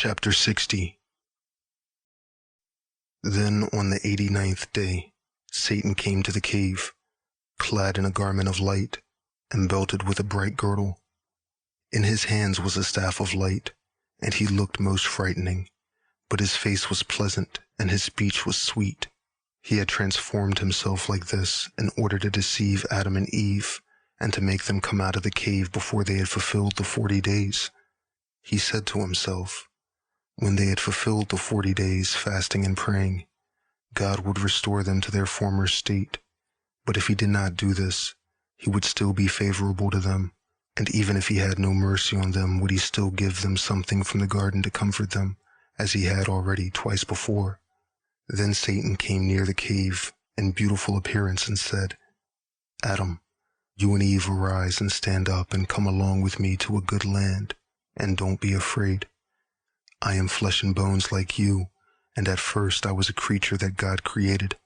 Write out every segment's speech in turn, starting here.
Chapter 60. Then on the 89th day, Satan came to the cave, clad in a garment of light, and belted with a bright girdle. In his hands was a staff of light, and he looked most frightening, but his face was pleasant, and his speech was sweet. He had transformed himself like this in order to deceive Adam and Eve, and to make them come out of the cave before they had fulfilled the 40 days. He said to himself, when they had fulfilled the 40 days fasting and praying, God would restore them to their former state. But if he did not do this, he would still be favorable to them, and even if he had no mercy on them, would he still give them something from the garden to comfort them, as he had already twice before. Then Satan came near the cave in beautiful appearance and said, Adam, you and Eve arise and stand up and come along with me to a good land, and don't be afraid. I am flesh and bones like you, and at first I was a creature that God created.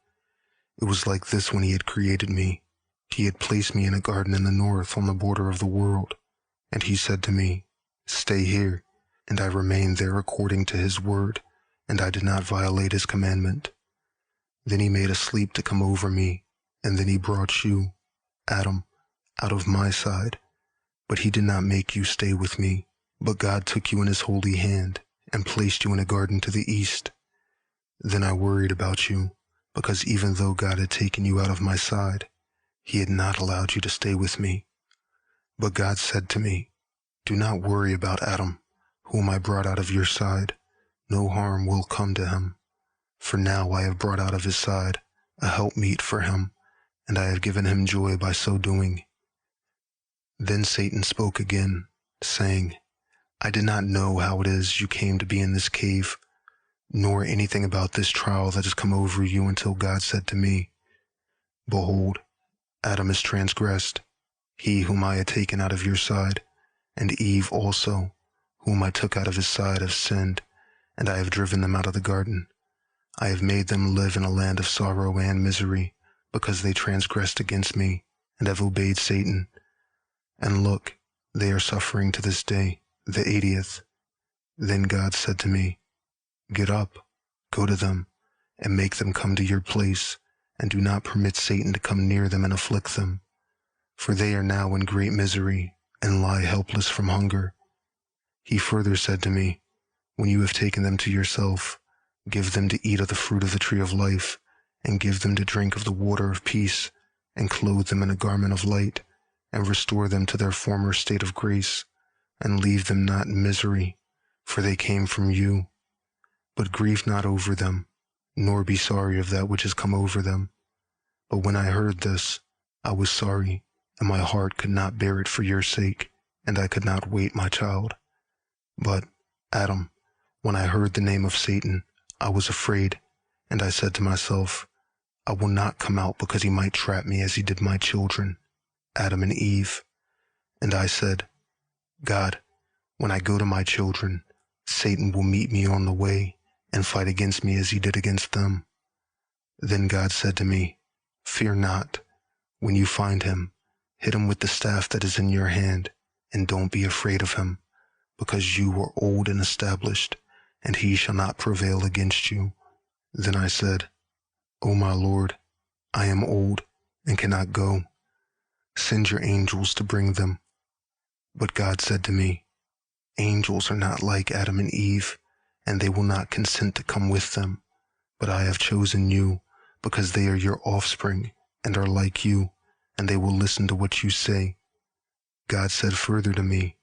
It was like this when he had created me. He had placed me in a garden in the north on the border of the world, and he said to me, stay here, and I remained there according to his word, and I did not violate his commandment. Then he made a sleep to come over me, and then he brought you, Adam, out of my side. But he did not make you stay with me, but God took you in his holy hand and placed you in a garden to the east. Then I worried about you, because even though God had taken you out of my side, he had not allowed you to stay with me. But God said to me, do not worry about Adam, whom I brought out of your side. No harm will come to him. For now I have brought out of his side a helpmeet for him, and I have given him joy by so doing. Then Satan spoke again, saying, I did not know how it is you came to be in this cave, nor anything about this trial that has come over you until God said to me, behold, Adam has transgressed, he whom I had taken out of your side, and Eve also, whom I took out of his side, have sinned, and I have driven them out of the garden. I have made them live in a land of sorrow and misery, because they transgressed against me, and have obeyed Satan. And look, they are suffering to this day, the 80th. Then God said to me, get up, go to them, and make them come to your place, and do not permit Satan to come near them and afflict them. For they are now in great misery, and lie helpless from hunger. He further said to me, when you have taken them to yourself, give them to eat of the fruit of the tree of life, and give them to drink of the water of peace, and clothe them in a garment of light, and restore them to their former state of grace, and leave them not in misery, for they came from you. But grieve not over them, nor be sorry of that which has come over them. But when I heard this, I was sorry, and my heart could not bear it for your sake, and I could not wait, my child. But, Adam, when I heard the name of Satan, I was afraid, and I said to myself, I will not come out because he might trap me as he did my children, Adam and Eve. And I said, God, when I go to my children, Satan will meet me on the way and fight against me as he did against them. Then God said to me, fear not. When you find him, hit him with the staff that is in your hand, and don't be afraid of him, because you are old and established, and he shall not prevail against you. Then I said, O my Lord, I am old and cannot go. Send your angels to bring them. But God said to me, angels are not like Adam and Eve, and they will not consent to come with them. But I have chosen you, because they are your offspring, and are like you, and they will listen to what you say. God said further to me,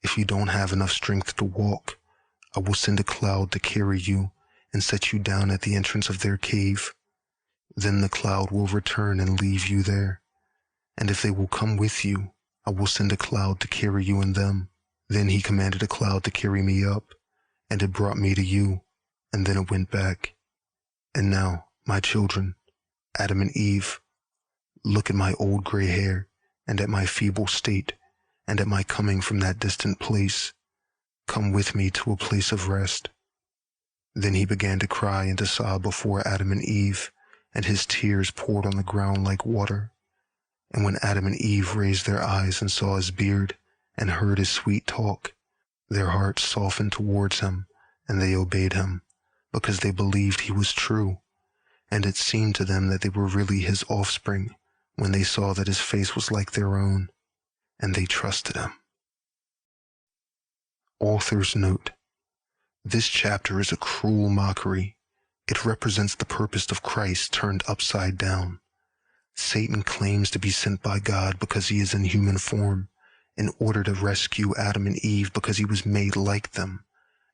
if you don't have enough strength to walk, I will send a cloud to carry you, and set you down at the entrance of their cave. Then the cloud will return and leave you there. And if they will come with you, I will send a cloud to carry you and them. Then he commanded a cloud to carry me up, and it brought me to you, and then it went back. And now, my children, Adam and Eve, look at my old gray hair, and at my feeble state, and at my coming from that distant place. Come with me to a place of rest. Then he began to cry and to sob before Adam and Eve, and his tears poured on the ground like water. And when Adam and Eve raised their eyes and saw his beard, and heard his sweet talk, their hearts softened towards him, and they obeyed him, because they believed he was true, and it seemed to them that they were really his offspring when they saw that his face was like their own, and they trusted him. Author's note: this chapter is a cruel mockery. It represents the purpose of Christ turned upside down. Satan claims to be sent by God because he is in human form, in order to rescue Adam and Eve because he was made like them,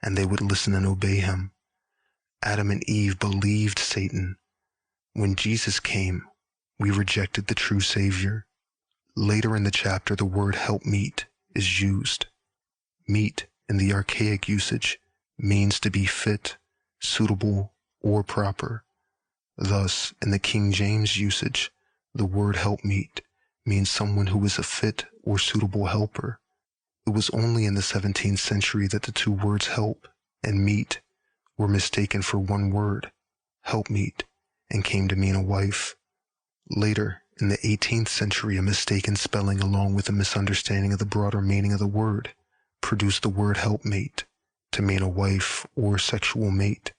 and they would listen and obey him. Adam and Eve believed Satan. When Jesus came, we rejected the true Savior. Later in the chapter, the word helpmeet is used. Meet, in the archaic usage, means to be fit, suitable, or proper. Thus, in the King James usage, the word helpmeet means someone who is a fit or suitable helper. It was only in the 17th century that the two words help and meet were mistaken for one word, helpmeet, and came to mean a wife. Later, in the 18th century, a mistaken spelling along with a misunderstanding of the broader meaning of the word produced the word helpmate to mean a wife or sexual mate.